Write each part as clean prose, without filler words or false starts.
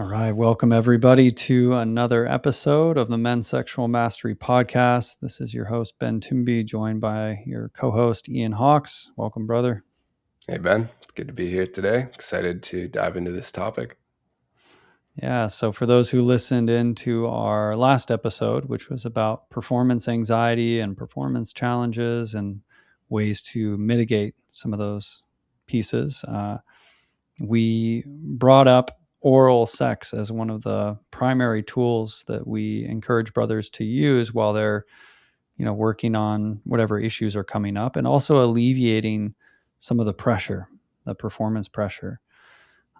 All right. Welcome, everybody, to another episode of the Men's Sexual Mastery Podcast. This is your host, Ben Timby, joined by your co host, Ian Hawks. Welcome, brother. Hey, Ben. It's good to be here today. Excited to dive into this topic. Yeah. So, for those who listened into our last episode, which was about performance anxiety and performance challenges and ways to mitigate some of those pieces, we brought up oral sex as one of the primary tools that we encourage brothers to use while they're working on whatever issues are coming up, and also alleviating some of the pressure, the performance pressure.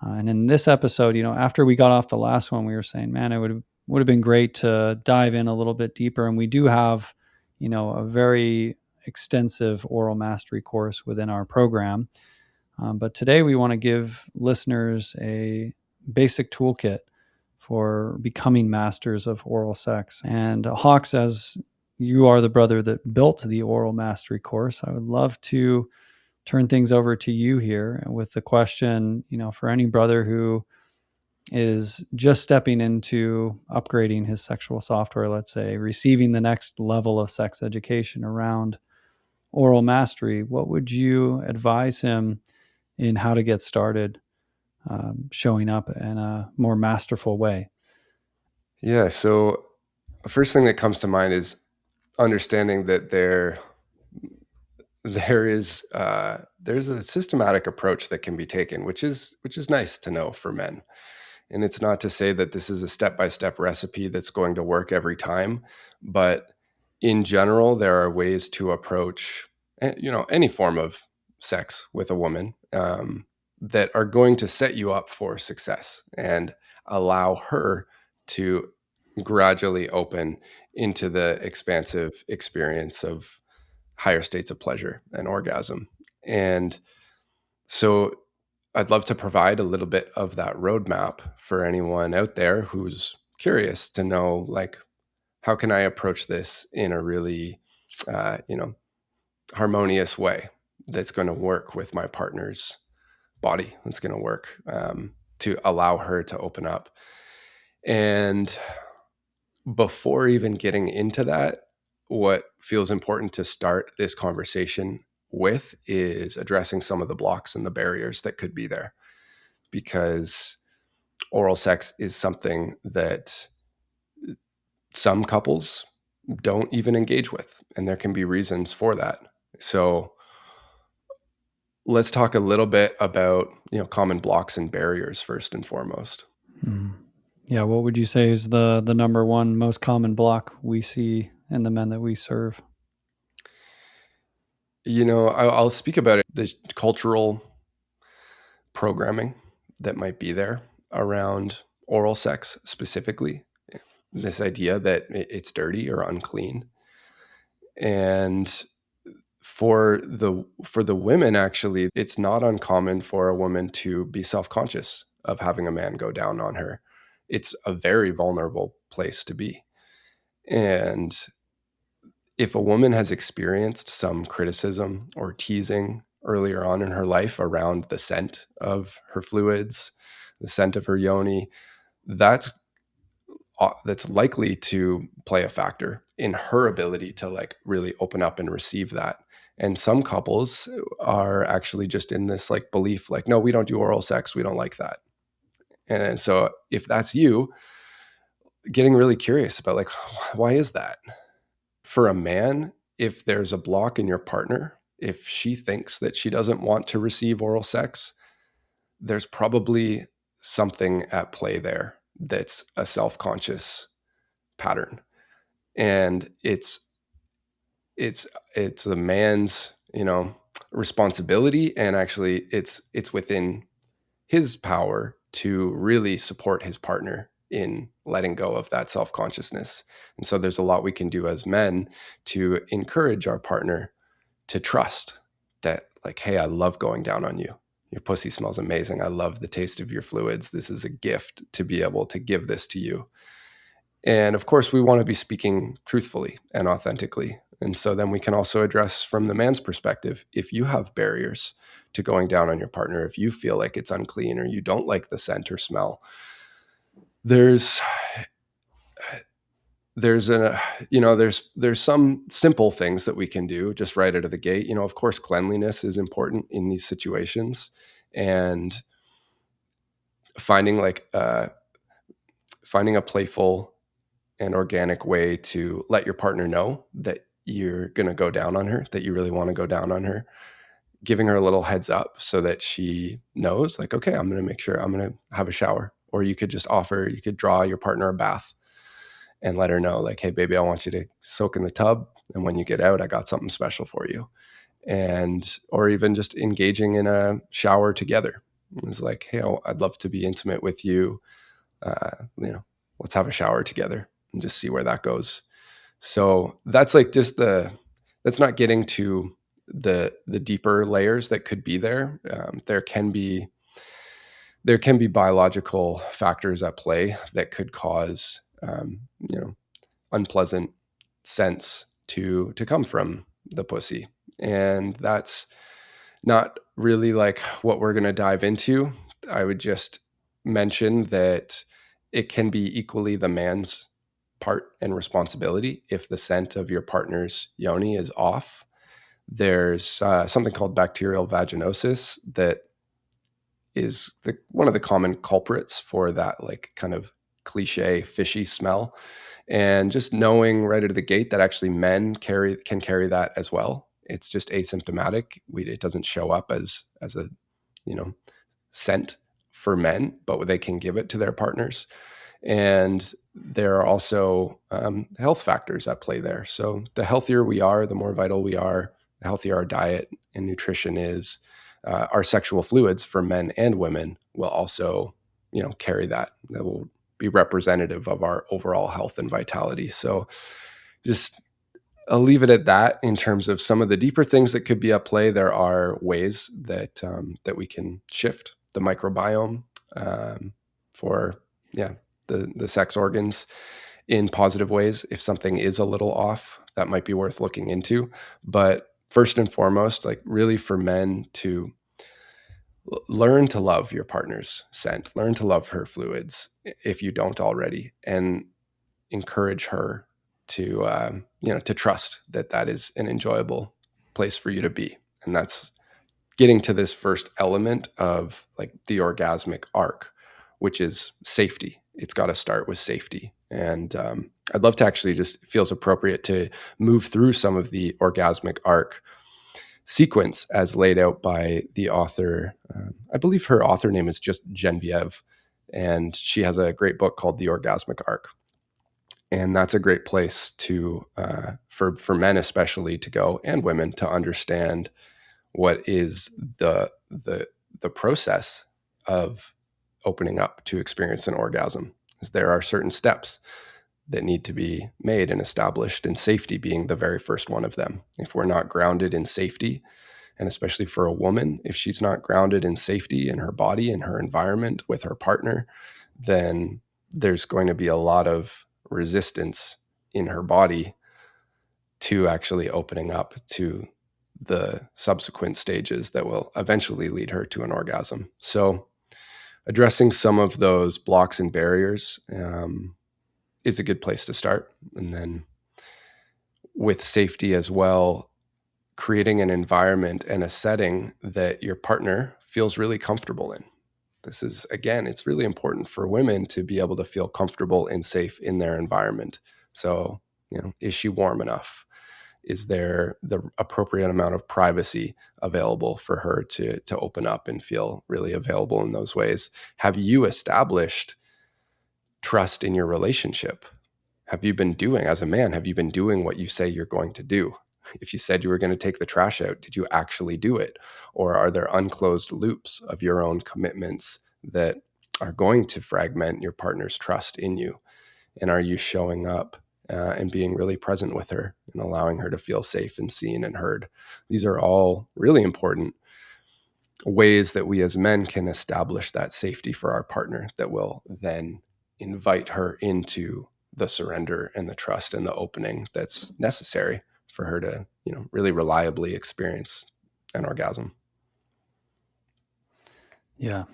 And in this episode, after we got off the last one, we were saying, man, it would have been great to dive in a little bit deeper. And we do have, a very extensive oral mastery course within our program. But today we want to give listeners a basic toolkit for becoming masters of oral sex. And Hawks, as you are the brother that built the oral mastery course, I would love to turn things over to you here with the question, for any brother who is just stepping into upgrading his sexual software, let's say, receiving the next level of sex education around oral mastery, what would you advise him in how to get started showing up in a more masterful way? Yeah, so the first thing that comes to mind is understanding that there's a systematic approach that can be taken, which is nice to know for men. And it's not to say that this is a step-by-step recipe that's going to work every time, but in general, there are ways to approach any form of sex with a woman that are going to set you up for success and allow her to gradually open into the expansive experience of higher states of pleasure and orgasm. And so I'd love to provide a little bit of that roadmap for anyone out there who's curious to know, like, how can I approach this in a really, harmonious way that's going to work with my partner's body, that's going to work to allow her to open up. And before even getting into that, what feels important to start this conversation with is addressing some of the blocks and the barriers that could be there, because oral sex is something that some couples don't even engage with, and there can be reasons for that. So let's talk a little bit about common blocks and barriers first and foremost. Yeah, what would you say is the number one most common block we see in the men that we serve? I'll speak about it, the cultural programming that might be there around oral sex specifically, this idea that it's dirty or unclean. And for the women, actually, it's not uncommon for a woman to be self-conscious of having a man go down on her. It's a very vulnerable place to be. And if a woman has experienced some criticism or teasing earlier on in her life around the scent of her fluids, the scent of her yoni, that's likely to play a factor in her ability to like really open up and receive that. And some couples are actually just in this like belief, like, no, we don't do oral sex. We don't like that. And so if that's you, getting really curious about like, why is that? For a man, if there's a block in your partner, if she thinks that she doesn't want to receive oral sex, there's probably something at play there that's a self-conscious pattern. And it's the man's, responsibility, and actually it's within his power to really support his partner in letting go of that self-consciousness. And so there's a lot we can do as men to encourage our partner to trust that, like, hey, I love going down on you. Your pussy smells amazing. I love the taste of your fluids. This is a gift to be able to give this to you. And of course, we want to be speaking truthfully and authentically. And so then we can also address from the man's perspective, if you have barriers to going down on your partner, if you feel like it's unclean or you don't like the scent or smell, There's there's a there's some simple things that we can do just right out of the gate. Of course, cleanliness is important in these situations, and finding like finding a playful and organic way to let your partner know that you're going to go down on her, that you really want to go down on her, giving her a little heads up so that she knows, like, okay, I'm going to make sure I'm going to have a shower. Or you could just you could draw your partner a bath and let her know, like, hey, baby, I want you to soak in the tub. And when you get out, I got something special for you. And, or even just engaging in a shower together. It's like, hey, I'd love to be intimate with you. Let's have a shower together and just see where that goes. So that's like just that's not getting to the deeper layers that could be there. There can be biological factors at play that could cause unpleasant scents to come from the pussy, and that's not really like what we're going to dive into. I would just mention that it can be equally the man's part and responsibility if the scent of your partner's yoni is off. There's something called bacterial vaginosis that is one of the common culprits for that, like, kind of cliche fishy smell. And just knowing right out of the gate that actually men can carry that as well. It's just asymptomatic. It doesn't show up as a you know scent for men, but they can give it to their partners. And there are also health factors at play there. So the healthier we are, the more vital we are, the healthier our diet and nutrition is. Our sexual fluids for men and women will also, carry that. That will be representative of our overall health and vitality. So just I'll leave it at that. In terms of some of the deeper things that could be at play, there are ways that we can shift the microbiome for the sex organs in positive ways. If something is a little off, that might be worth looking into. But first and foremost, like, really for men to learn to love your partner's scent, learn to love her fluids if you don't already, and encourage her to trust that that is an enjoyable place for you to be. And that's getting to this first element of, like, the orgasmic arc, which is safety. It's got to start with safety. And I'd love to actually, just feels appropriate to move through some of the orgasmic arc sequence as laid out by the author. I believe her author name is just Genevieve, and she has a great book called The Orgasmic Arc. And that's a great place to for men especially to go, and women, to understand what is the process of opening up to experience an orgasm. Is there are certain steps that need to be made and established, and safety being the very first one of them. If we're not grounded in safety, and especially for a woman, if she's not grounded in safety in her body and her environment with her partner, then there's going to be a lot of resistance in her body to actually opening up to the subsequent stages that will eventually lead her to an orgasm. So addressing some of those blocks and barriers is a good place to start. And then with safety as well, creating an environment and a setting that your partner feels really comfortable in. This is, again, it's really important for women to be able to feel comfortable and safe in their environment. So, is she warm enough? Is there the appropriate amount of privacy available for her to open up and feel really available in those ways? Have you established trust in your relationship? Have you been doing, as a man, have you been doing what you say you're going to do? If you said you were going to take the trash out, did you actually do it? Or are there unclosed loops of your own commitments that are going to fragment your partner's trust in you? And are you showing up and being really present with her and allowing her to feel safe and seen and heard? These are all really important ways that we as men can establish that safety for our partner that will then invite her into the surrender and the trust and the opening that's necessary for her to, really reliably experience an orgasm. Yeah.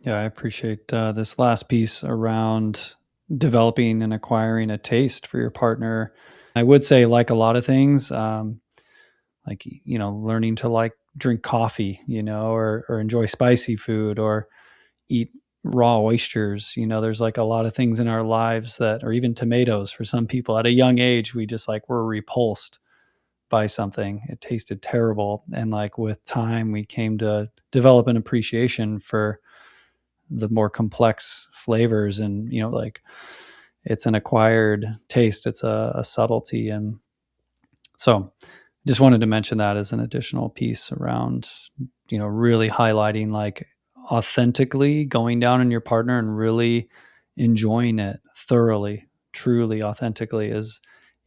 Yeah, I appreciate this last piece around developing and acquiring a taste for your partner. I would say, like a lot of things, like, learning to like drink coffee, or enjoy spicy food, or eat raw oysters. There's like a lot of things in our lives that, or even tomatoes for some people at a young age, we just like were repulsed by something. It tasted terrible. And like with time, we came to develop an appreciation for the more complex flavors. And, like it's an acquired taste, it's a subtlety. And so just wanted to mention that as an additional piece around, really highlighting like authentically going down on your partner and really enjoying it thoroughly, truly, authentically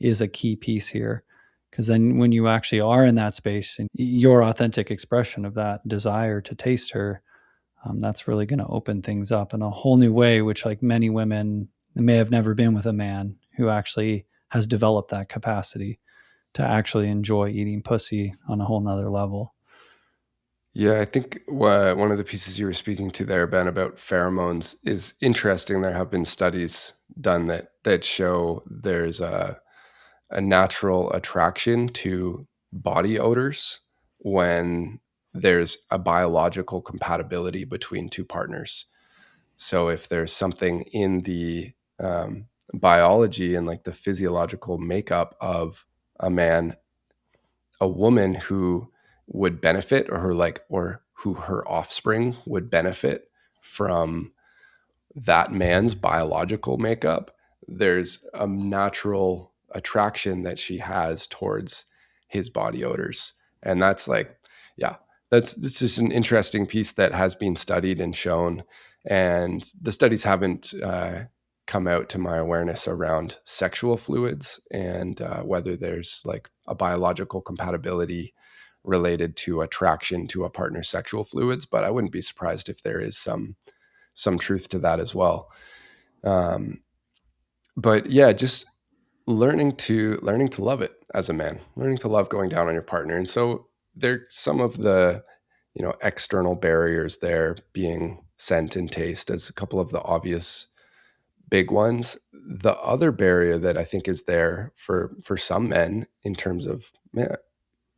is a key piece here. Because then when you actually are in that space and your authentic expression of that desire to taste her, that's really going to open things up in a whole new way, which like many women may have never been with a man who actually has developed that capacity to actually enjoy eating pussy on a whole nother level. Yeah, I think one of the pieces you were speaking to there, Ben, about pheromones is interesting. There have been studies done that show there's a natural attraction to body odors when there's a biological compatibility between two partners. So if there's something in the biology and like the physiological makeup of a man, a woman who would benefit, or who her offspring would benefit from that man's biological makeup, there's a natural attraction that she has towards his body odors. And that's like, yeah, that's just an interesting piece that has been studied and shown. And the studies haven't come out to my awareness around sexual fluids and whether there's like a biological compatibility related to attraction to a partner's sexual fluids. But I wouldn't be surprised if there is some truth to that as well. Um, but yeah, just learning to love it as a man, learning to love going down on your partner. And so there some of the external barriers there being scent and taste as a couple of the obvious big ones. The other barrier that I think is there for some men in terms of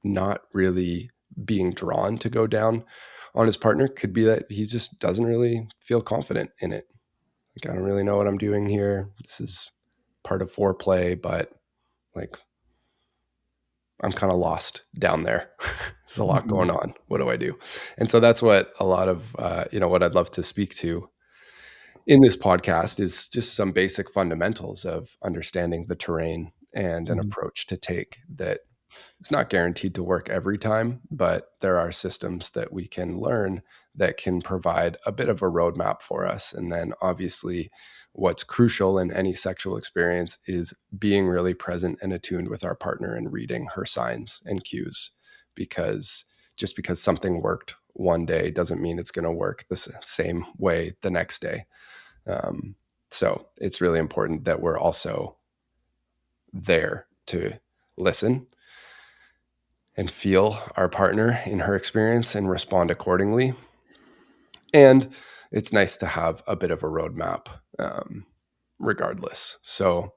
not really being drawn to go down on his partner could be that he just doesn't really feel confident in it. Like, I don't really know what I'm doing here. This is part of foreplay, but like I'm kind of lost down there. There's a lot going Mhm. on. What do I do? And so that's what a lot of what I'd love to speak to in this podcast is just some basic fundamentals of understanding the terrain and an Mhm. approach to take that it's not guaranteed to work every time, but there are systems that we can learn that can provide a bit of a roadmap for us. And then obviously, what's crucial in any sexual experience is being really present and attuned with our partner and reading her signs and cues. Because just because something worked one day doesn't mean it's going to work the same way the next day. Um, so it's really important that we're also there to listen and feel our partner in her experience and respond accordingly. And it's nice to have a bit of a roadmap, regardless. So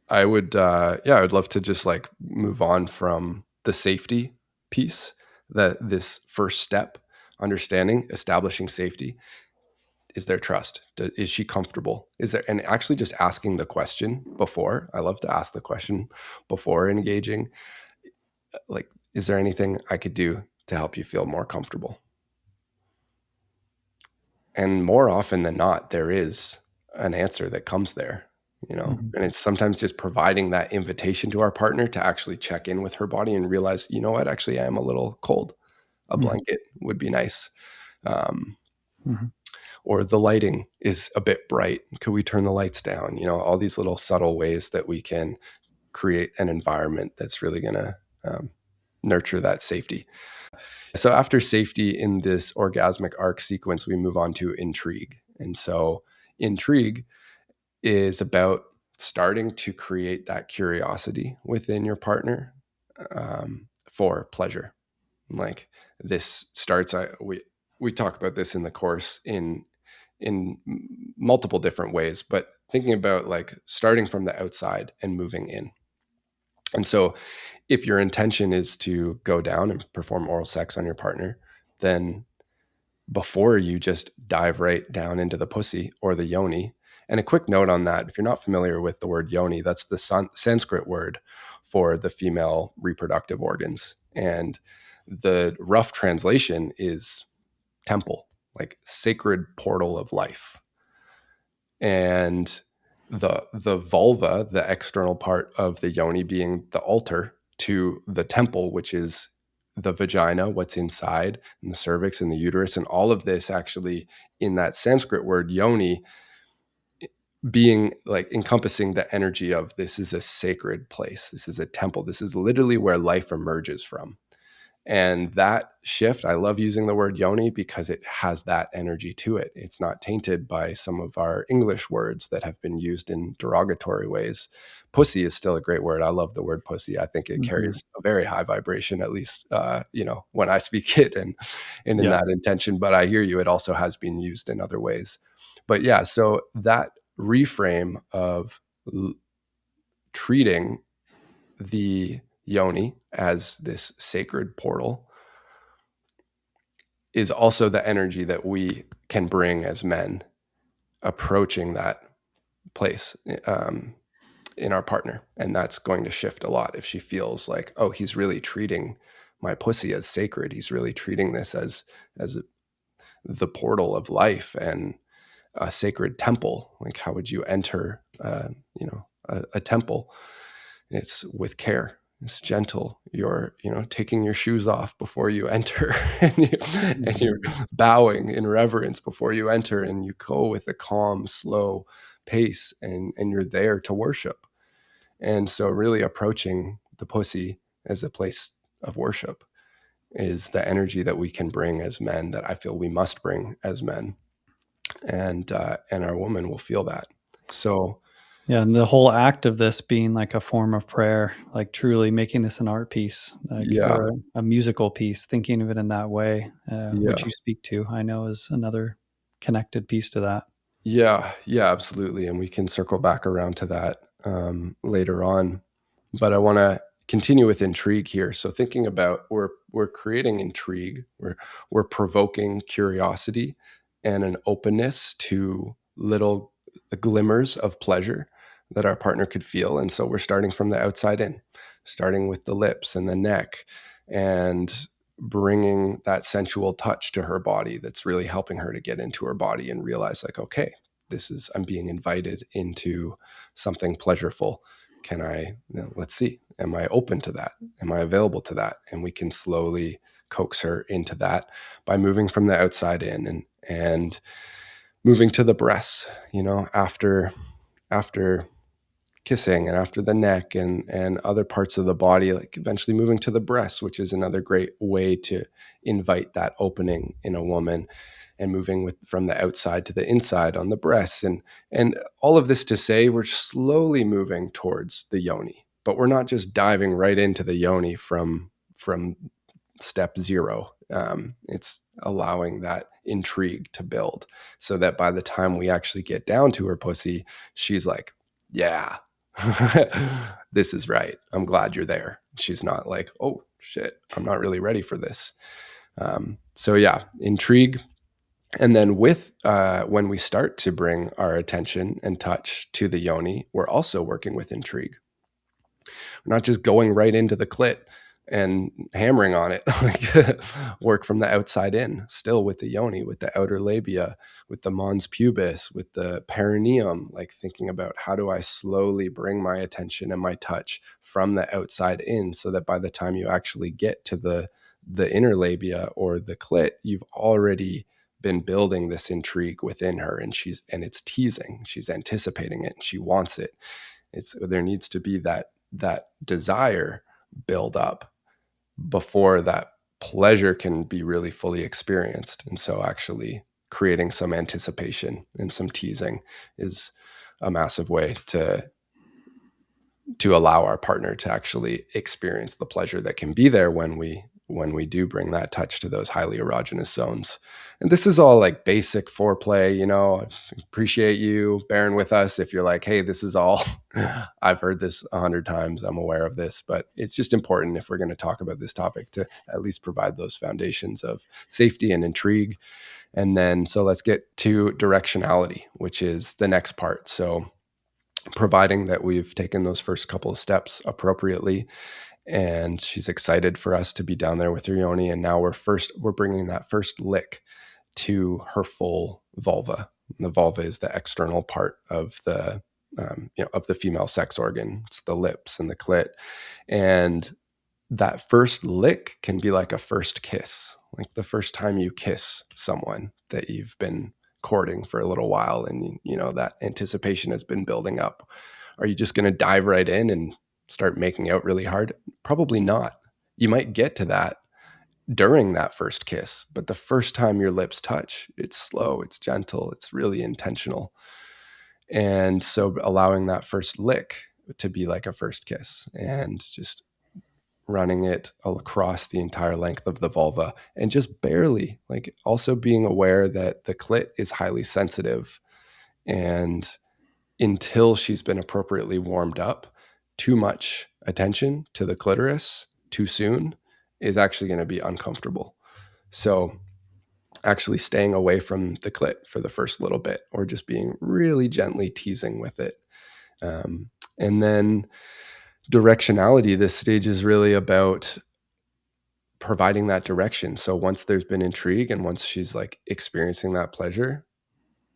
I would love to just like move on from the safety piece, that this first step, understanding, establishing safety. Is there trust? Is she comfortable? Is there, and actually just asking the question before. I love to ask the question before engaging. Like, is there anything I could do to help you feel more comfortable? And more often than not, there is an answer that comes there. Mhm. And it's sometimes just providing that invitation to our partner to actually check in with her body and realize, you know what, actually, I am a little cold. A Mhm. blanket would be nice. Um, Mhm. or the lighting is a bit bright. Could we turn the lights down? All these little subtle ways that we can create an environment that's really going to nurture that safety. So after safety in this orgasmic arc sequence, we move on to intrigue. And so intrigue is about starting to create that curiosity within your partner for pleasure. Like this starts, we talk about this in the course in in multiple different ways, but thinking about like starting from the outside and moving in. And so if your intention is to go down and perform oral sex on your partner, then before you just dive right down into the pussy or the yoni. And a quick note on that, if you're not familiar with the word yoni, that's the Sanskrit word for the female reproductive organs. And the rough translation is temple, like sacred portal of life. And the vulva, the external part of the yoni, being the altar to the temple, which is the vagina, what's inside, and the cervix and the uterus, and all of this actually in that Sanskrit word yoni being like encompassing the energy of this is a sacred place. This is a temple. This is literally where life emerges from. And that shift, I love using the word yoni because it has that energy to it. It's not tainted by some of our English words that have been used in derogatory ways. Pussy is still a great word. I love the word pussy. I think it Mhm. carries a very high vibration, at least, when I speak it and in Yeah. that intention. But I hear you. It also has been used in other ways. But yeah, so that reframe of treating the yoni as this sacred portal is also the energy that we can bring as men approaching that place in our partner. And that's going to shift a lot if she feels like, oh, he's really treating my pussy as sacred. He's really treating this as the portal of life and a sacred temple. Like, how would you enter, a temple? It's with care. It's gentle. You're, taking your shoes off before you enter, and you're Mhm. bowing in reverence before you enter, and you go with a calm, slow pace, and you're there to worship. And so, really approaching the pussy as a place of worship is the energy that we can bring as men. That I feel we must bring as men, and our woman will feel that. So, Yeah, and the whole act of this being like a form of prayer, like truly making this an art piece, like yeah, or a musical piece, thinking of it in that way, which yeah. you speak to, I know is another connected piece to that. Yeah, yeah, absolutely. And we can circle back around to that later on. But I want to continue with intrigue here. So thinking about we're creating intrigue, we're provoking curiosity and an openness to little glimmers of pleasure that our partner could feel. And so we're starting from the outside in, starting with the lips and the neck, and bringing that sensual touch to her body that's really helping her to get into her body and realize like, okay, I'm being invited into something pleasureful. Can I, let's see, am I open to that? Am I available to that? And we can slowly coax her into that by moving from the outside in, and moving to the breasts, after kissing, and after the neck, and other parts of the body, like eventually moving to the breasts, which is another great way to invite that opening in a woman, and moving from the outside to the inside on the breasts, and all of this to say we're slowly moving towards the yoni, but we're not just diving right into the yoni from step zero. It's allowing that intrigue to build so that by the time we actually get down to her pussy, she's like, yeah, this is right. I'm glad you're there. She's not like, oh shit, I'm not really ready for this. So yeah, intrigue. And then with when we start to bring our attention and touch to the yoni, we're also working with intrigue. We're not just going right into the clit and hammering on it, like work from the outside in, still with the yoni, with the outer labia, with the mons pubis, with the perineum, like thinking about how do I slowly bring my attention and my touch from the outside in so that by the time you actually get to the inner labia or the clit, you've already been building this intrigue within her, and it's teasing. She's anticipating it and she wants it. There needs to be that desire build up before that pleasure can be really fully experienced. And so actually creating some anticipation and some teasing is a massive way to allow our partner to actually experience the pleasure that can be there when we when we do bring that touch to those highly erogenous zones. And this is all like basic foreplay, I appreciate you bearing with us. If you're like, hey, this is all, I've heard this 100 times, I'm aware of this, but it's just important if we're going to talk about this topic to at least provide those foundations of safety and intrigue. And then, so let's get to directionality, which is the next part. So providing that we've taken those first couple of steps appropriately, and she's excited for us to be down there with her yoni, and now we're bringing that first lick to her full vulva. And the vulva is the external part of the of the female sex organ. It's the lips and the clit, and that first lick can be like a first kiss, like the first time you kiss someone that you've been courting for a little while, and that anticipation has been building up. Are you just going to dive right in and start making out really hard? Probably not. You might get to that during that first kiss, but the first time your lips touch, it's slow, it's gentle, it's really intentional. And so allowing that first lick to be like a first kiss, and just running it across the entire length of the vulva, and just barely, like, also being aware that the clit is highly sensitive, and until she's been appropriately warmed up, too much attention to the clitoris too soon is actually going to be uncomfortable. So actually staying away from the clit for the first little bit, or just being really gently teasing with it. And then directionality, this stage is really about providing that direction. So once there's been intrigue, and once she's like experiencing that pleasure,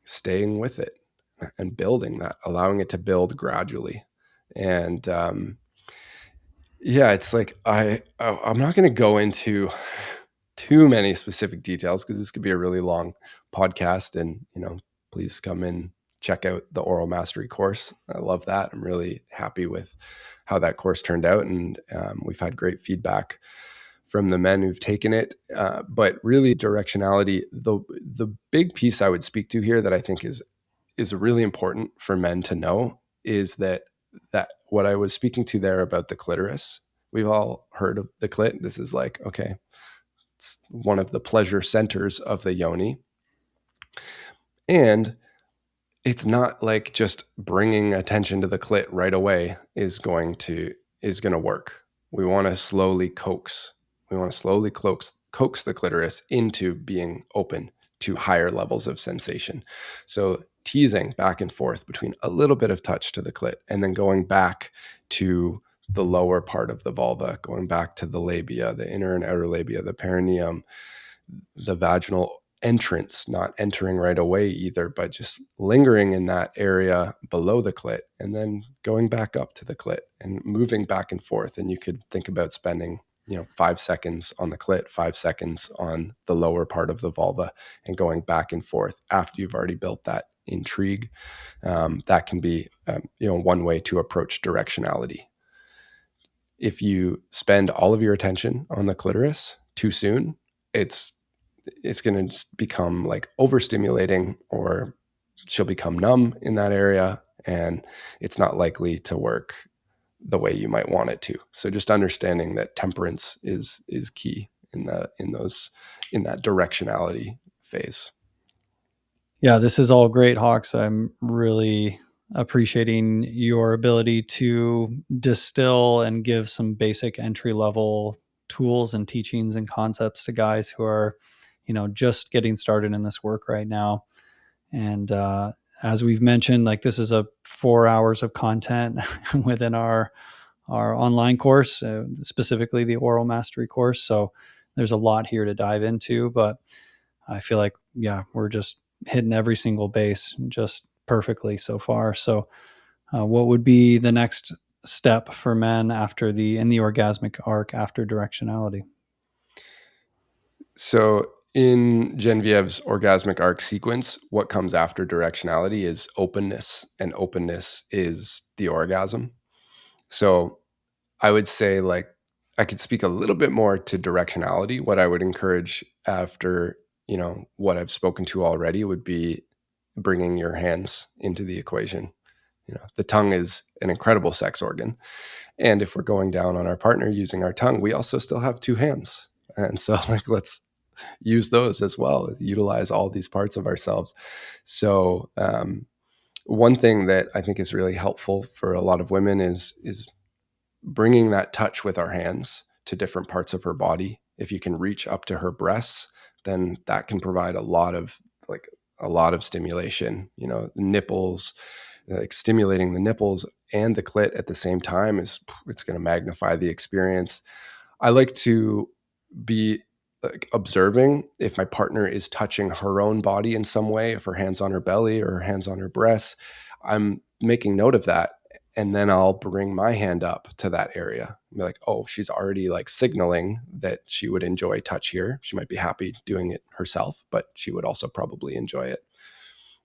staying with it and building that, allowing it to build gradually. And yeah, it's like I'm not going to go into too many specific details, because this could be a really long podcast. And please come and check out the Oral Mastery course. I love that. I'm really happy with how that course turned out, and we've had great feedback from the men who've taken it. But really, directionality, the big piece I would speak to here that I think is really important for men to know, is that what I was speaking to there about the clitoris, we've all heard of the clit. This is like, okay, it's one of the pleasure centers of the yoni. And it's not like just bringing attention to the clit right away is going to work. We want to slowly coax the clitoris into being open to higher levels of sensation. So teasing back and forth between a little bit of touch to the clit, and then going back to the lower part of the vulva, going back to the labia, the inner and outer labia, the perineum, the vaginal entrance, not entering right away either, but just lingering in that area below the clit, and then going back up to the clit and moving back and forth. And you could think about spending 5 seconds on the clit, 5 seconds on the lower part of the vulva, and going back and forth after you've already built that intrigue. That can be one way to approach directionality. If you spend all of your attention on the clitoris too soon, it's going to become like overstimulating, or she'll become numb in that area, and it's not likely to work the way you might want it to. So just understanding that temperance is key in that directionality phase. Yeah, this is all great, Hawks. I'm really appreciating your ability to distill and give some basic entry level tools and teachings and concepts to guys who are, just getting started in this work right now. And as we've mentioned, like, this is a 4 hours of content within our online course, specifically the Oral Mastery course. So there's a lot here to dive into, but I feel like, yeah, we're just hitting every single base just perfectly so far. So what would be the next step for men in the orgasmic arc after directionality? So in Genevieve's orgasmic arc sequence, what comes after directionality is openness, and openness is the orgasm. So I would say, like, I could speak a little bit more to directionality. What I would encourage after, what I've spoken to already, would be bringing your hands into the equation. The tongue is an incredible sex organ. And if we're going down on our partner using our tongue, we also still have two hands. And so like, let's use those as well, utilize all these parts of ourselves. So one thing that I think is really helpful for a lot of women is bringing that touch with our hands to different parts of her body. If you can reach up to her breasts, then that can provide like a lot of stimulation. You know, nipples, like stimulating the nipples and the clit at the same time it's going to magnify the experience. I like to be like observing if my partner is touching her own body in some way, if her hands on her belly or her hands on her breasts. I'm making note of that. And then I'll bring my hand up to that area and be like, oh, she's already like signaling that she would enjoy touch here. She might be happy doing it herself, but she would also probably enjoy it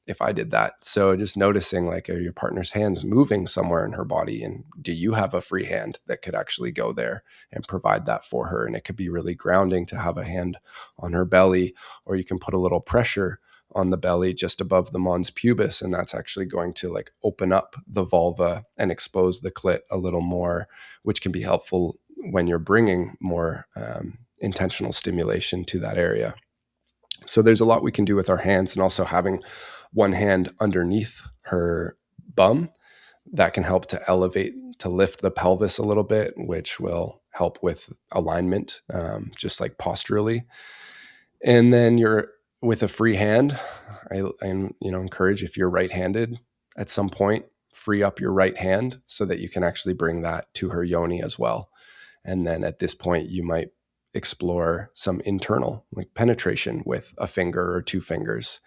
if I did that. So just noticing, like, are your partner's hands moving somewhere in her body? And do you have a free hand that could actually go there and provide that for her? And it could be really grounding to have a hand on her belly, or you can put a little pressure on the belly just above the mons pubis. And that's actually going to like open up the vulva and expose the clit a little more, which can be helpful when you're bringing more intentional stimulation to that area. So there's a lot we can do with our hands, and also having one hand underneath her bum that can help to elevate, to lift the pelvis a little bit, which will help with alignment, just like posturally. And then you're with a free hand. I encourage, if you're right-handed, at some point free up your right hand so that you can actually bring that to her yoni as well. And then at this point, you might explore some internal like penetration with a finger or two fingers.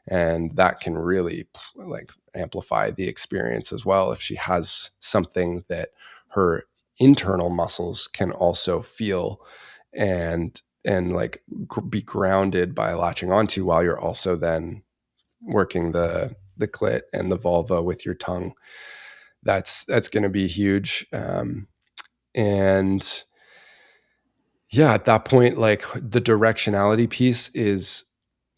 And that can really like amplify the experience as well. If she has something that her internal muscles can also feel and like be grounded by latching onto, while you're also then working the clit and the vulva with your tongue, that's going to be huge. And yeah, at that point, like the directionality piece is,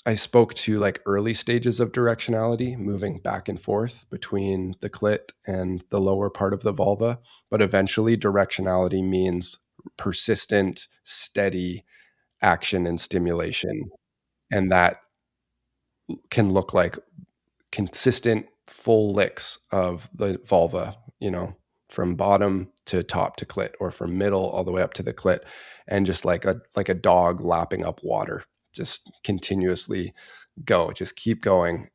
I spoke to like early stages of directionality, moving back and forth between the clit and the lower part of the vulva. But eventually, directionality means persistent, steady action and stimulation. And that can look like consistent full licks of the vulva, from bottom to top to clit, or from middle all the way up to the clit, and just like a dog lapping up water, just continuously just keep going,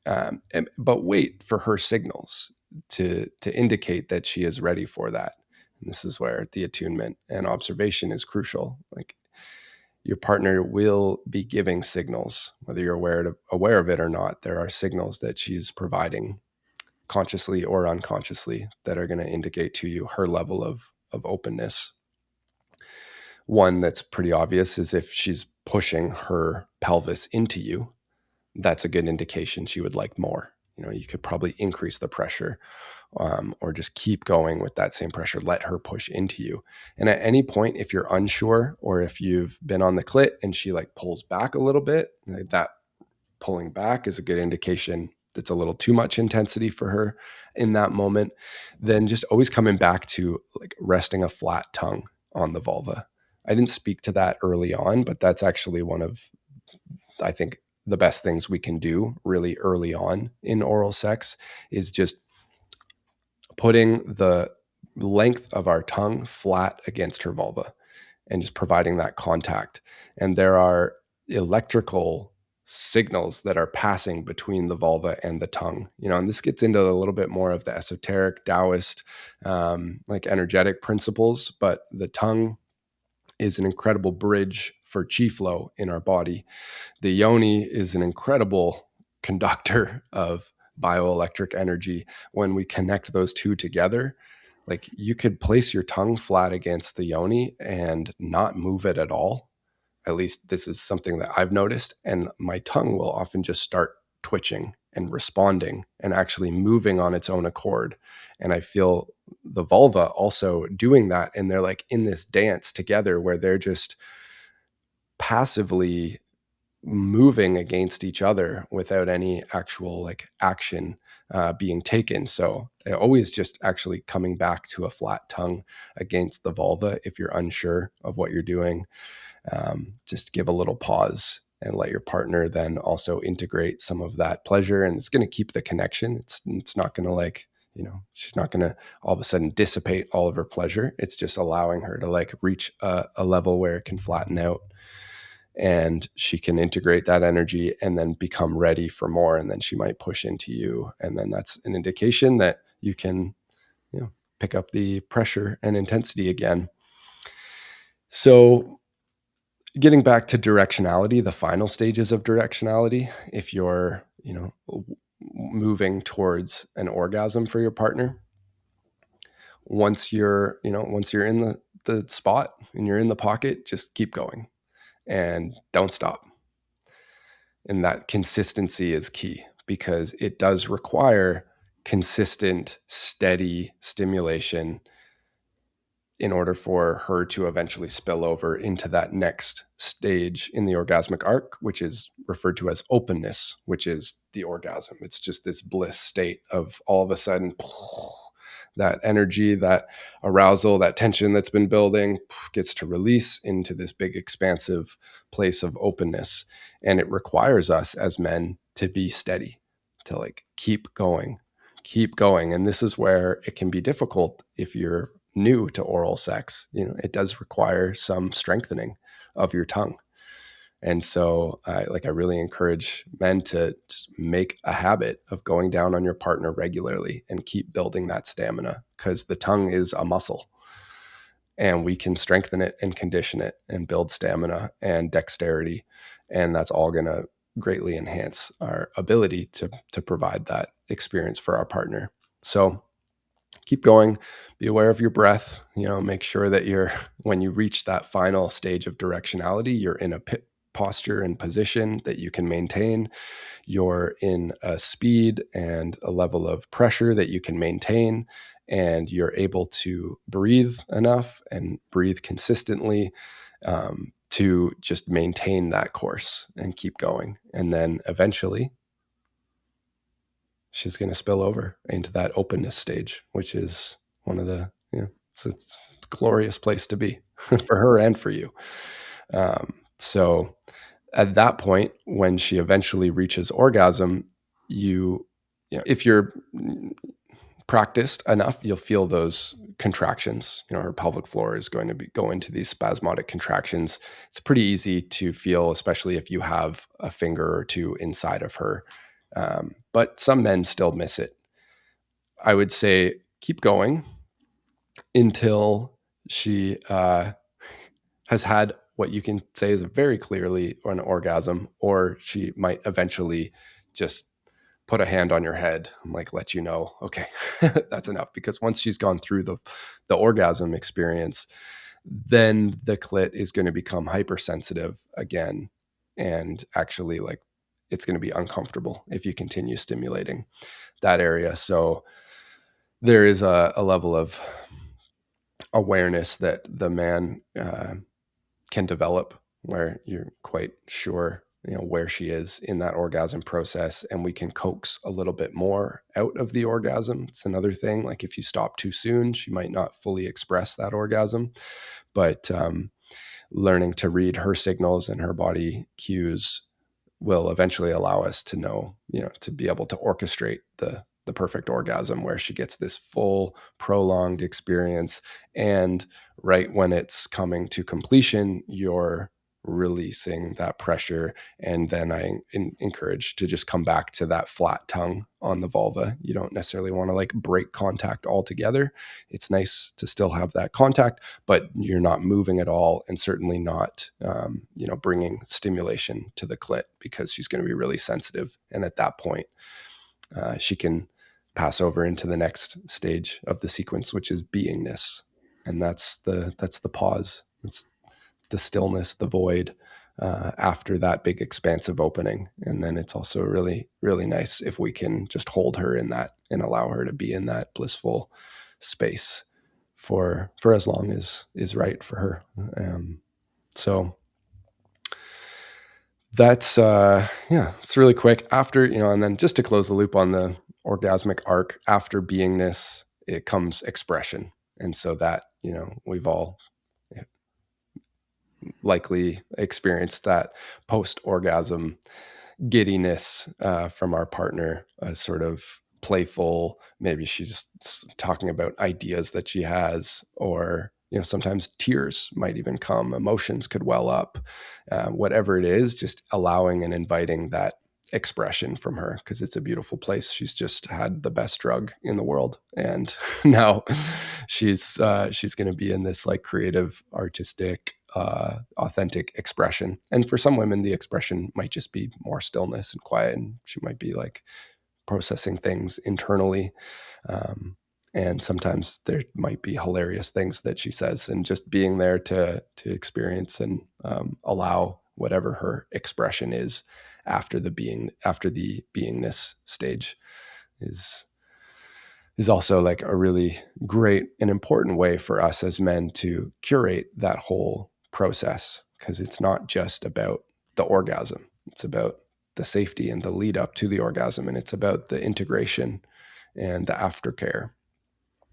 but wait for her signals to indicate that she is ready for that. And this is where the attunement and observation is crucial. Like, your partner will be giving signals, whether you're aware of it or not. There are signals that she's providing consciously or unconsciously that are going to indicate to you her level of openness. One that's pretty obvious is if she's pushing her pelvis into you, that's a good indication she would like more. You could probably increase the pressure, or just keep going with that same pressure. Let her push into you. And at any point, if you're unsure, or if you've been on the clit and she like pulls back a little bit, like that pulling back is a good indication that's a little too much intensity for her in that moment. Then just always coming back to like resting a flat tongue on the vulva. I didn't speak to that early on, but that's actually one of, I think, the best things we can do really early on in oral sex, is just putting the length of our tongue flat against her vulva and just providing that contact. And there are electrical signals that are passing between the vulva and the tongue, and this gets into a little bit more of the esoteric Taoist, like energetic principles, but the tongue is an incredible bridge for chi flow in our body. The yoni is an incredible conductor of bioelectric energy. When we connect those two together, like, you could place your tongue flat against the yoni and not move it at all. At least this is something that I've noticed. And my tongue will often just start twitching and responding and actually moving on its own accord. And I feel the vulva also doing that. And they're like in this dance together where they're just passively moving against each other without any actual like action being taken. So always just actually coming back to a flat tongue against the vulva if you're unsure of what you're doing. just give a little pause and let your partner then also integrate some of that pleasure. And it's going to keep the connection. It's not going to like, she's not going to all of a sudden dissipate all of her pleasure. It's just allowing her to like reach a level where it can flatten out and she can integrate that energy and then become ready for more. And then she might push into you. And then that's an indication that you can, pick up the pressure and intensity again. So getting back to directionality, the final stages of directionality, if you're, moving towards an orgasm for your partner, once you're in the spot and you're in the pocket, just keep going and don't stop. And that consistency is key because it does require consistent, steady stimulation in order for her to eventually spill over into that next stage in the orgasmic arc, which is referred to as openness, which is the orgasm. It's just this bliss state of all of a sudden that energy, that arousal, that tension that's been building gets to release into this big expansive place of openness. And it requires us as men to be steady, to like keep going. And this is where it can be difficult if you're new to oral sex. It does require some strengthening of your tongue. And so I really encourage men to just make a habit of going down on your partner regularly and keep building that stamina, because the tongue is a muscle and we can strengthen it and condition it and build stamina and dexterity. And that's all going to greatly enhance our ability to provide that experience for our partner. So keep going, be aware of your breath, make sure that when you reach that final stage of directionality, you're in a posture and position that you can maintain. You're in a speed and a level of pressure that you can maintain, and you're able to breathe enough and breathe consistently to just maintain that course and keep going. And then eventually she's going to spill over into that openness stage, which is one of the, it's a glorious place to be for her and for you. So at that point, when she eventually reaches orgasm, if you're practiced enough, you'll feel those contractions. Her pelvic floor is going to go into these spasmodic contractions. It's pretty easy to feel, especially if you have a finger or two inside of her. But some men still miss it. I would say keep going until she has had what you can say is very clearly an orgasm, or she might eventually just put a hand on your head and like let you know, okay, that's enough. Because once she's gone through the orgasm experience, then the clit is going to become hypersensitive again, and actually like it's going to be uncomfortable if you continue stimulating that area. So there is a level of awareness that the man can develop where you're quite sure where she is in that orgasm process, and we can coax a little bit more out of the orgasm. It's another thing, like if you stop too soon, she might not fully express that orgasm, but learning to read her signals and her body cues will eventually allow us to know, to be able to orchestrate the perfect orgasm where she gets this full prolonged experience. And right when it's coming to completion, you're releasing that pressure. And then I encourage to just come back to that flat tongue on the vulva. You don't necessarily want to like break contact altogether. It's nice to still have that contact, but you're not moving at all, and certainly not, bringing stimulation to the clit, because she's going to be really sensitive. And at that point, she can pass over into the next stage of the sequence, which is beingness. And that's the pause. It's the stillness, the void after that big expansive opening. And then it's also really, really nice if we can just hold her in that and allow her to be in that blissful space for as long as is right for her. So that's it's really quick. After, and then just to close the loop on the orgasmic arc, after beingness, it comes expression. And so that, we've all likely experienced that post-orgasm giddiness from our partner, a sort of playful, maybe she's talking about ideas that she has, or sometimes tears might even come, emotions could well up, whatever it is, just allowing and inviting that expression from her, because it's a beautiful place. She's just had the best drug in the world, and now she's going to be in this like creative, artistic, authentic expression. And for some women, the expression might just be more stillness and quiet, and she might be like processing things internally. And sometimes there might be hilarious things that she says, and just being there to experience and allow whatever her expression is after the beingness stage is also like a really great and important way for us as men to curate that whole process, because it's not just about the orgasm. It's about the safety and the lead up to the orgasm, and it's about the integration and the aftercare.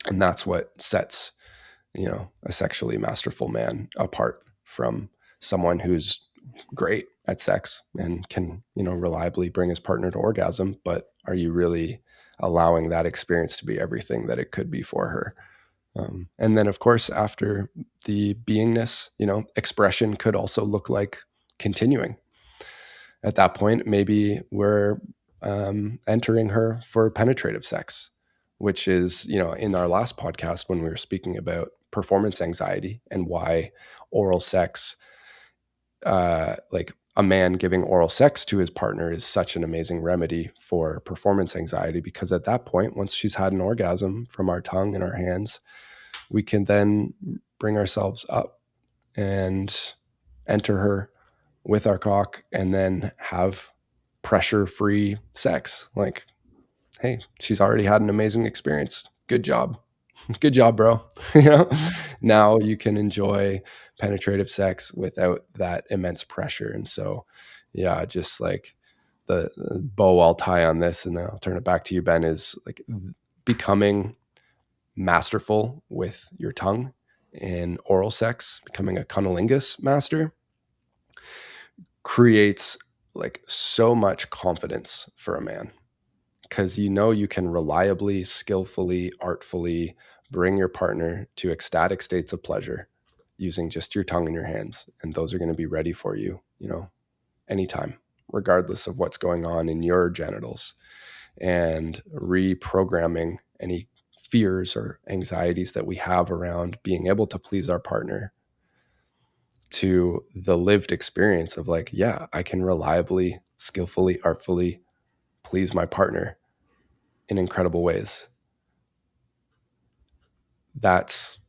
And that's what sets, a sexually masterful man apart from someone who's great at sex and can, reliably bring his partner to orgasm. But are you really allowing that experience to be everything that it could be for her? And then, of course, after the beingness, expression could also look like continuing. At that point, maybe we're entering her for penetrative sex, which is, in our last podcast when we were speaking about performance anxiety and why oral sex, like a man giving oral sex to his partner, is such an amazing remedy for performance anxiety. Because at that point, once she's had an orgasm from our tongue and our hands, we can then bring ourselves up and enter her with our cock, and then have pressure-free sex. Like, hey, she's already had an amazing experience. Good job. Good job, bro. Now you can enjoy penetrative sex without that immense pressure. And so, yeah, just like the bow I'll tie on this, and then I'll turn it back to you, Ben, is like becoming masterful with your tongue in oral sex, becoming a cunnilingus master, creates like so much confidence for a man, because you can reliably, skillfully, artfully bring your partner to ecstatic states of pleasure using just your tongue and your hands. And those are going to be ready for you, anytime, regardless of what's going on in your genitals. And reprogramming any fears or anxieties that we have around being able to please our partner to the lived experience of like, yeah, I can reliably, skillfully, artfully please my partner in incredible ways. That's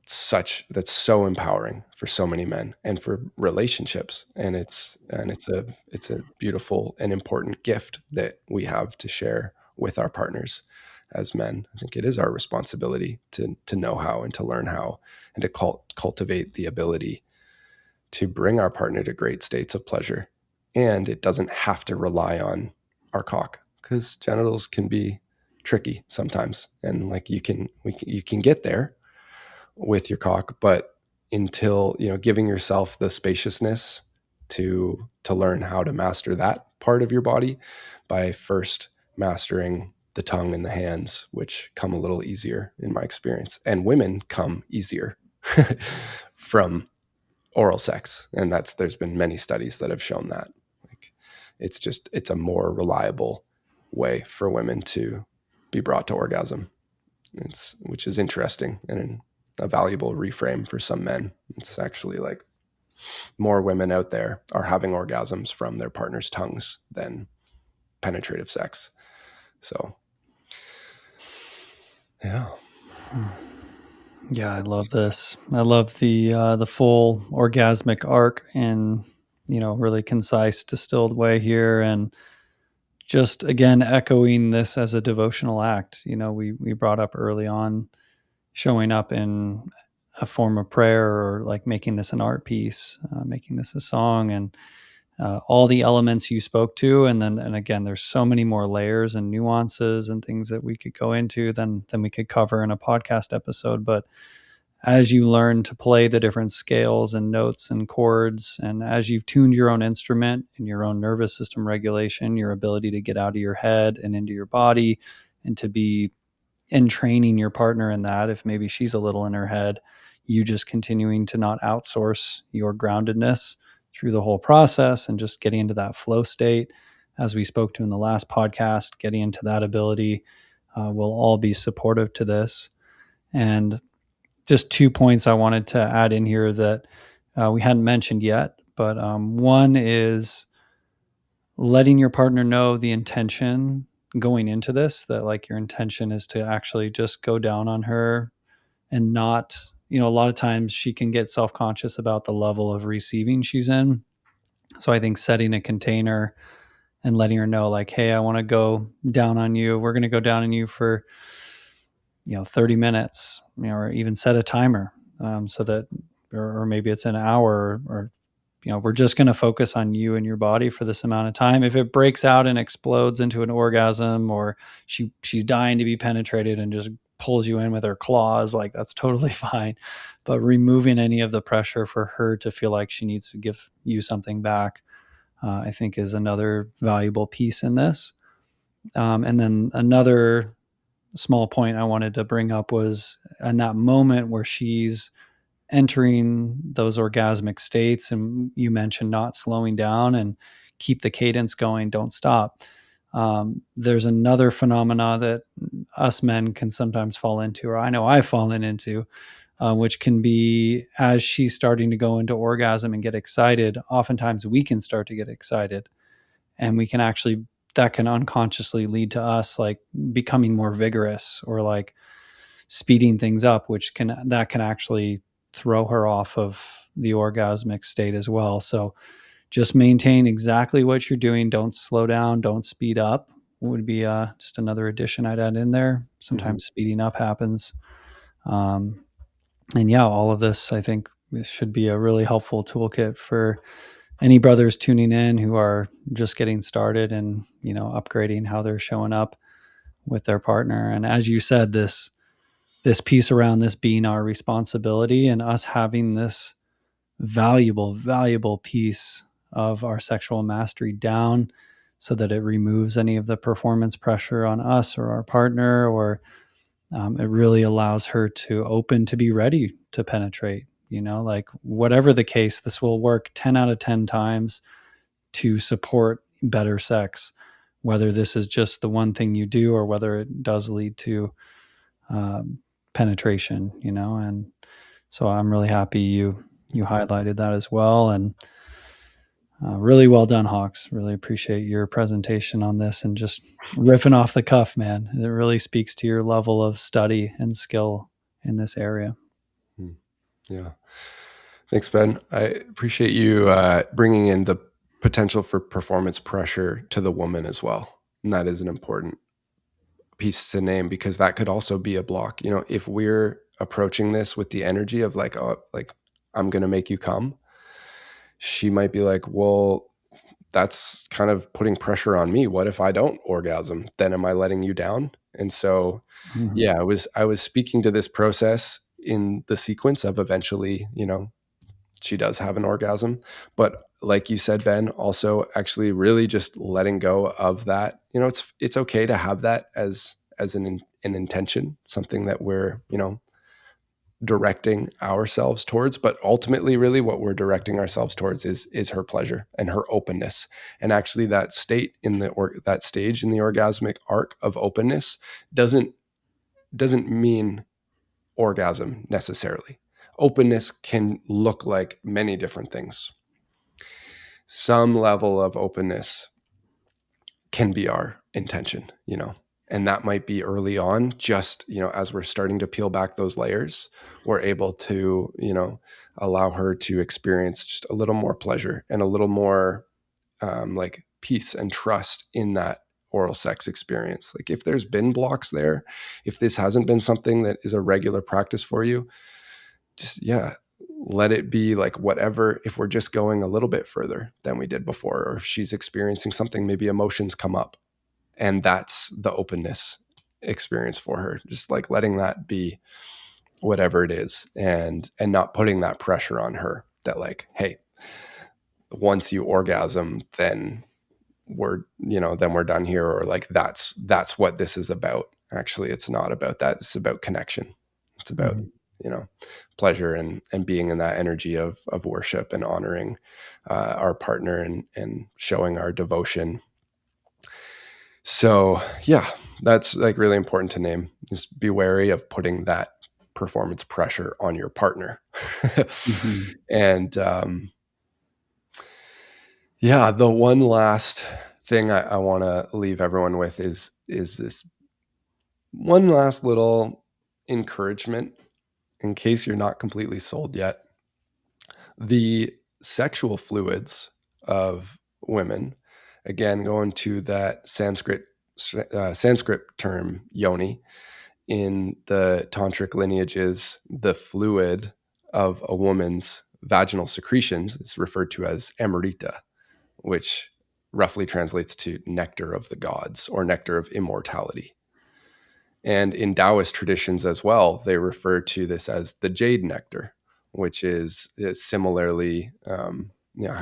so empowering for so many men and for relationships. And it's a beautiful and important gift that we have to share with our partners as men. I think it is our responsibility to know how and to learn how, and to cultivate the ability to bring our partner to great states of pleasure. And it doesn't have to rely on our cock, because genitals can be tricky sometimes. And like you can get there with your cock, but until, giving yourself the spaciousness to learn how to master that part of your body by first mastering the tongue and the hands, which come a little easier in my experience. And women come easier from oral sex. And there's been many studies that have shown that. Like, it's a more reliable way for women to be brought to orgasm. Which is interesting and a valuable reframe for some men. It's actually like more women out there are having orgasms from their partner's tongues than penetrative sex. So, yeah. Yeah, I love this. I love the full orgasmic arc in, really concise, distilled way here, and just again echoing this as a devotional act. We brought up early on showing up in a form of prayer, or like making this an art piece, making this a song, and all the elements you spoke to. And again, there's so many more layers and nuances and things that we could go into than we could cover in a podcast episode. But as you learn to play the different scales and notes and chords, and as you've tuned your own instrument and your own nervous system regulation, your ability to get out of your head and into your body, and to be entraining your partner in that, if maybe she's a little in her head, you just continuing to not outsource your groundedness through the whole process and just getting into that flow state, as we spoke to in the last podcast, getting into that ability will all be supportive to this. And just 2 points I wanted to add in here that we hadn't mentioned yet. But one is letting your partner know the intention going into this, that like your intention is to actually just go down on her and not, a lot of times she can get self-conscious about the level of receiving she's in. So I think setting a container and letting her know, like, hey, I want to go down on you. We're going to go down on you for 30 minutes, or even set a timer, so that, or maybe it's an hour, or we're just going to focus on you and your body for this amount of time. If it breaks out and explodes into an orgasm, or she's dying to be penetrated and just pulls you in with her claws, like, that's totally fine. But removing any of the pressure for her to feel like she needs to give you something back, I think, is another valuable piece in this. And then another small point I wanted to bring up was in that moment where she's entering those orgasmic states, and you mentioned not slowing down and keep the cadence going, don't stop. There's another phenomena that us men can sometimes fall into, or I know I've fallen into, which can be, as she's starting to go into orgasm and get excited, oftentimes we can start to get excited, and we can actually, that can unconsciously lead to us like becoming more vigorous, or like speeding things up, which can actually throw her off of the orgasmic state as well. So just maintain exactly what you're doing. Don't slow down. Don't speed up. Would be just another addition I'd add in there. Sometimes speeding up happens. And yeah, all of this, I think, this should be a really helpful toolkit for any brothers tuning in who are just getting started and, upgrading how they're showing up with their partner. And as you said, this piece around this being our responsibility, and us having this valuable piece of our sexual mastery down, so that it removes any of the performance pressure on us or our partner, or it really allows her to open to be ready to penetrate. Like, whatever the case, this will work 10 out of 10 times to support better sex, whether this is just the one thing you do, or whether it does lead to penetration, and so I'm really happy you highlighted that as well. And really well done, Hawks. Really appreciate your presentation on this, and just riffing off the cuff, man. It really speaks to your level of study and skill in this area. Yeah. Thanks, Ben. I appreciate you bringing in the potential for performance pressure to the woman as well. And that is an important piece to name, because that could also be a block. If we're approaching this with the energy of like, oh, like, I'm going to make you come, she might be like, well, that's kind of putting pressure on me. What if I don't orgasm? Then am I letting you down? And so, yeah, I was speaking to this process in the sequence of eventually, she does have an orgasm. But like you said, Ben, also actually really just letting go of that. It's okay to have that as an intention, something that we're, directing ourselves towards, but ultimately really what we're directing ourselves towards is her pleasure and her openness. And actually that state in that stage in the orgasmic arc of openness doesn't mean orgasm necessarily. Openness can look like many different things. Some level of openness can be our intention, and that might be early on, just, as we're starting to peel back those layers, we're able to, allow her to experience just a little more pleasure and a little more like peace and trust in that oral sex experience. Like, if there's been blocks there, if this hasn't been something that is a regular practice for you, just, yeah, let it be like whatever. If we're just going a little bit further than we did before, or if she's experiencing something, maybe emotions come up, and that's the openness experience for her, just like letting that be whatever it is, and not putting that pressure on her that like, hey, once you orgasm, then we're done here, or like that's what this is about. Actually, it's not about that. It's about connection. It's about, Mhm. you know, pleasure and being in that energy of worship and honoring our partner and showing our devotion. So yeah, that's like really important to name. Just be wary of putting that performance pressure on your partner. Mhm. And yeah, the one last thing I want to leave everyone with is this one last little encouragement in case you're not completely sold yet. The sexual fluids of women, again, going to that Sanskrit term yoni, in the tantric lineages, the fluid of a woman's vaginal secretions is referred to as amrita, which roughly translates to nectar of the gods or nectar of immortality. And in Taoist traditions as well, they refer to this as the jade nectar, which is similarly,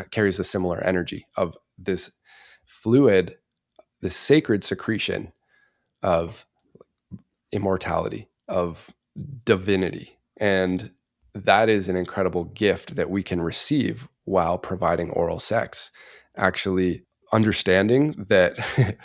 carries a similar energy of this fluid, this sacred secretion of immortality, of divinity. And that is an incredible gift that we can receive while providing oral sex. Actually, understanding that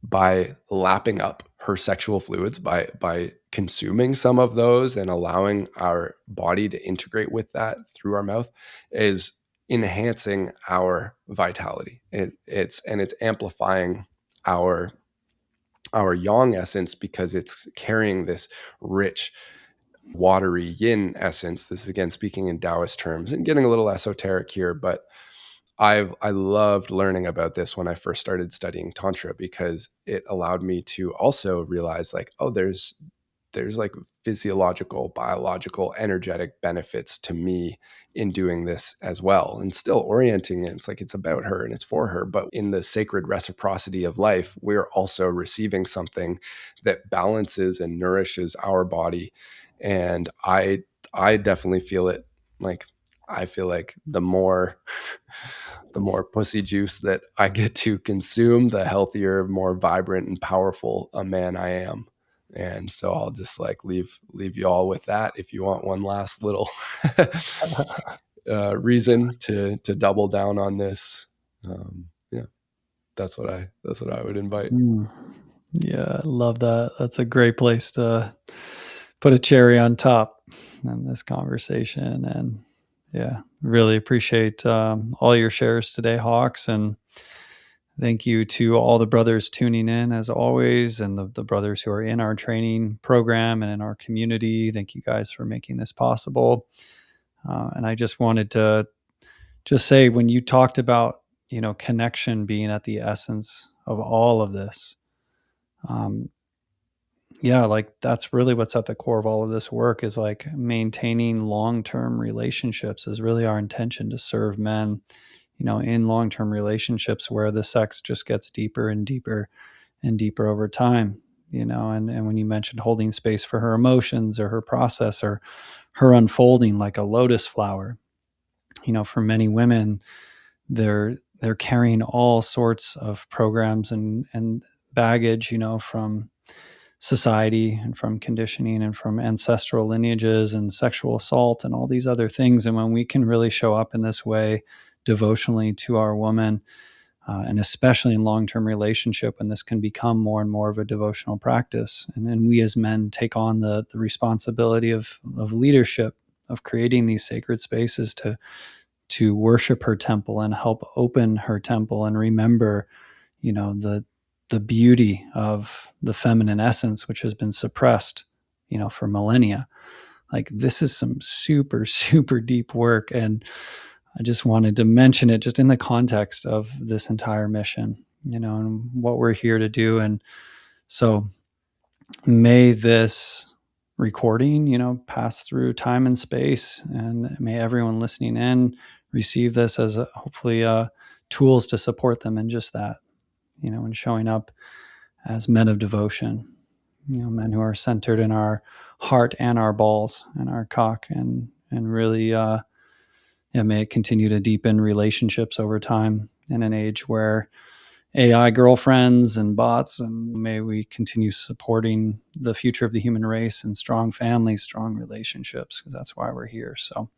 by lapping up her sexual fluids, by consuming some of those and allowing our body to integrate with that through our mouth, is enhancing our vitality. It's amplifying our yang essence, because it's carrying this rich, watery yin essence. This is again speaking in Taoist terms and getting a little esoteric here, but I loved learning about this when I first started studying tantra, because it allowed me to also realize like, oh, there's like physiological, biological, energetic benefits to me in doing this as well, and still orienting it. It's like it's about her and it's for her. But in the sacred reciprocity of life, we're also receiving something that balances and nourishes our body. And I definitely feel it. Like I feel like the more pussy juice that I get to consume, the healthier, more vibrant and powerful a man I am. And so I'll just like leave you all with that. If you want one last little reason to double down on this, yeah, that's what I would invite. Mm. Yeah, I love that. That's a great place to put a cherry on top in this conversation. And yeah, really appreciate all your shares today, Hawks. And thank you to all the brothers tuning in as always, and the brothers who are in our training program and in our community. Thank you guys for making this possible. And I just wanted to just say, when you talked about, connection being at the essence of all of this, um, yeah, like that's really what's at the core of all of this work, is like maintaining long-term relationships is really our intention, to serve men, in long-term relationships where the sex just gets deeper and deeper and deeper over time, and when you mentioned holding space for her emotions or her process or her unfolding like a lotus flower, for many women, they're carrying all sorts of programs and baggage, from society and from conditioning and from ancestral lineages and sexual assault and all these other things. And when we can really show up in this way devotionally to our woman, and especially in long-term relationship, when this can become more and more of a devotional practice, and then we as men take on the responsibility of leadership, of creating these sacred spaces to worship her temple and help open her temple and remember, the beauty of the feminine essence, which has been suppressed, for millennia. Like, this is some super, super deep work. And I just wanted to mention it just in the context of this entire mission, and what we're here to do. And so may this recording, pass through time and space, and may everyone listening in receive this as hopefully tools to support them in just that, and showing up as men of devotion, Men who are centered in our heart and our balls and our cock, and really, may it continue to deepen relationships over time in an age where AI girlfriends and bots, and may we continue supporting the future of the human race and strong families, strong relationships, because that's why we're here. So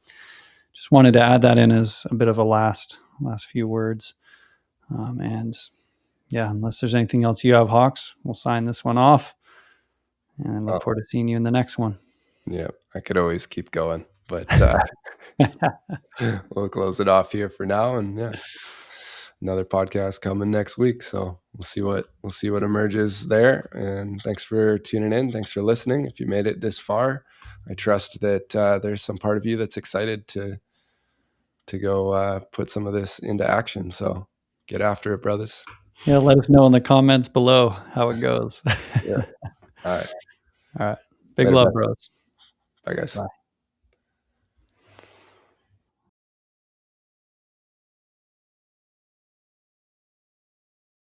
just wanted to add that in as a bit of a last few words. And yeah, unless there's anything else you have, Hawks, we'll sign this one off and look forward to seeing you in the next one. Yeah, I could always keep going, but we'll close it off here for now. And yeah, another podcast coming next week. So we'll see what emerges there. And thanks for tuning in. Thanks for listening. If you made it this far, I trust that there's some part of you that's excited to go put some of this into action. So get after it, brothers. Yeah, let us know in the comments below how it goes. Yeah. All right. All right. Big Later, love, bud. bros. Bye, guys. Bye.